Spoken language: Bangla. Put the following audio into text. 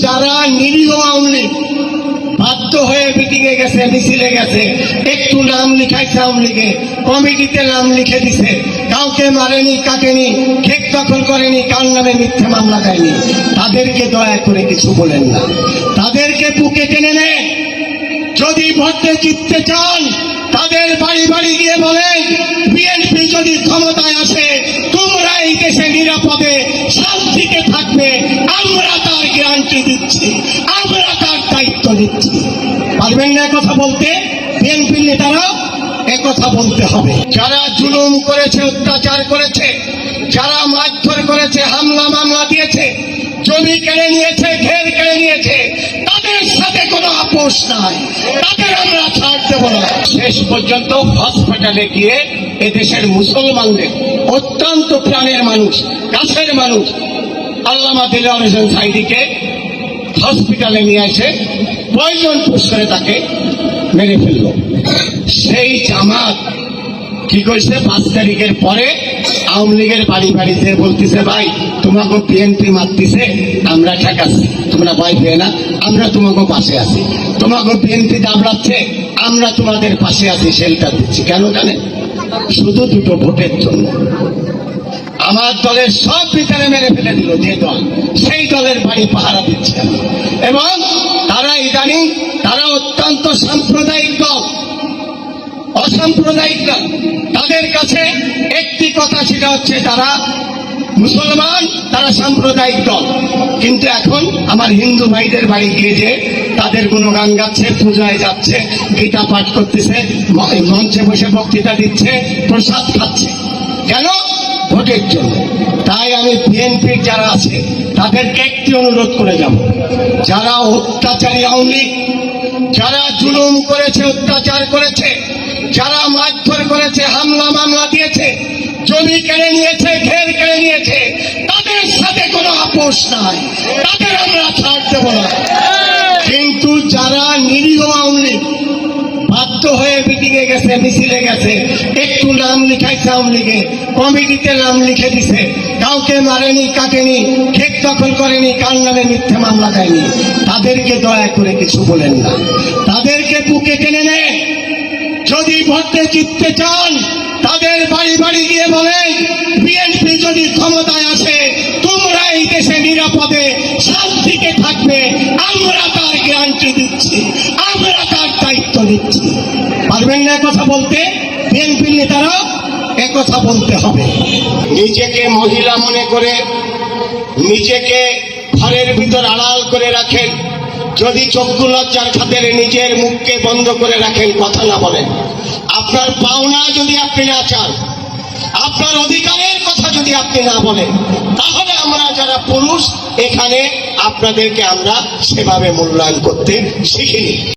যারা নিরীহ আওয়ামী লীগ বাধ্য হয়ে মিটিংয়ে গেছে, মিছিলে গেছে, একটু নাম লিখাইছে আওয়ামী লীগে, কমিটিতে নাম লিখে দিছে, কাউকে মারেনি, কাটেনি, খেত দখল করেনি, কার নামে মিথ্যে মামলা দেয়নি, তাদেরকে দয়া করে কিছু বলেন না। তাদেরকে বুকে টেনে নেন। যদি ভোটে জিততে চান তাদের বাড়ি বাড়ি গিয়ে বলেন, বিএনপি যদি ক্ষমতায় আসে তোমরা এই দেশে নিরাপদে শান্তিতে থাকবে, আমরা তার গ্যারান্টি দিচ্ছি, আমরা তার দায়িত্ব দিচ্ছি। পারবেন না কথা বলতে? বিএনপির নেতারা একথা বলতে হবে। যারা জুলুম করেছে, অত্যাচার করেছে, যারা মারধর করেছে, হামলা মামলা দিয়েছে, জমি কেড়ে নিয়েছে, ঘের কেড়ে নিয়েছে, তাদের সাথে কোনো আপোষ নাই, তাদের আমরা ছাড় দেব না। শেষ পর্যন্ত হসপিটালে গিয়ে এদেশের মুসলমানদের অত্যন্ত প্রাণের মানুষ, কাছের মানুষ আল্লামা দিলওয়ার হোসেন সাঈদীকে হসপিটালে নিয়ে এসে প্রয়োজন পুশ করে তাকে মেরে ফেলল। সেই জামাত কি করেছে, 5 তারিখের পরে আওয়ামী লীগের বাড়ি বাড়িতে বলতেছে, ভাই তোমাকে বিএনপি মারতেছে, আমরা ঠেকাচ্ছি, তোমরা ভয় পেয়ে না, আমরা তোমাকে পাশে আছি, তোমাকে বিএনপি দাবড়াচ্ছে, আমরা তোমাদের পাশে আছি, শেল্টার দিচ্ছি। কেন জানেন? শুধু দুটো ভোটের জন্য। আমার দলের সব ভিতরে মেরে ফেলে দিল যে দল, সেই দলের বাড়ি পাহারা দিচ্ছে। এবং তারা ইদানিং তারা অত্যন্ত সাম্প্রদায়িক দল, অসাম্প্রদায়িক দল। তাদের কাছে একটি কথা, সেটা হচ্ছে তারা মুসলমান, তারা সাম্প্রদায়িক দল। কিন্তু এখন আমার হিন্দু ভাইদের বাড়ি গিয়ে যে তাদের গুণগান গাচ্ছে, পূজায় যাচ্ছে, গীতা পাঠ করতেছে, মঞ্চে বসে বক্তৃতা দিচ্ছে, প্রসাদ খাচ্ছে। কেন? ভোটের জন্য। তাই আমি বিএনপির যারা আছে তাদেরকে একটি অনুরোধ করে যাব, যারা অত্যাচারী আওয়ামী লীগ, যারা জুলুম করেছে, অত্যাচার করেছে, যারা মারধর করেছে, হামলা মামলা দিয়েছে, জমি কেড়ে নিয়েছে, ঘের কেড়ে নিয়েছে, তাদের সাথে কোনো আপোষ নাই, তাদের আমরা ছাড় দেব না। কিন্তু যারা নিরীহ আওয়ামী লীগ বাধ্য হয়ে মিটিংয়ে গেছে, মিছিলে গেছে, একটু নাম লিখাইছে আওয়ামী লীগে, কমিটিতে নাম লিখে দিছে, কাউকে মারেনি, কাটেনি, খেত দখল করেনি, কার নামে মিথ্যে মামলা দেয়নি, তাদেরকে দয়া করে কিছু বলেন না। তাদেরকে বুকে টেনে নেন। যদি ভোটে জিততে চান তাদের বাড়ি বাড়ি গিয়ে বলেন, বিএনপি যদি ক্ষমতায় আসে তোমরা এই দেশে নিরাপদে শান্তিতে থাকবে, আমরা তার গ্যারান্টি দিচ্ছি, আমরা তার দায়িত্ব দিচ্ছি। পারবেন না কথা বলতে? বিএনপির নেতারা একথা বলতে হবে। নিজেকে মহিলা মনে করে নিজেকে ঘরের ভিতর আড়াল করে রাখেন। যদি চক্ষু লজ্জার খাতিরে নিজের মুখকে বন্ধ করে রাখেন, কথা না বলেন, আপনার পাওনা যদি আপনি না চান, আপনার অধিকারের কথা যদি আপনি না বলেন, তাহলে আমরা যারা পুরুষ এখানে আপনাদেরকে আমরা সেভাবে মূল্যায়ন করতে শিখিনি।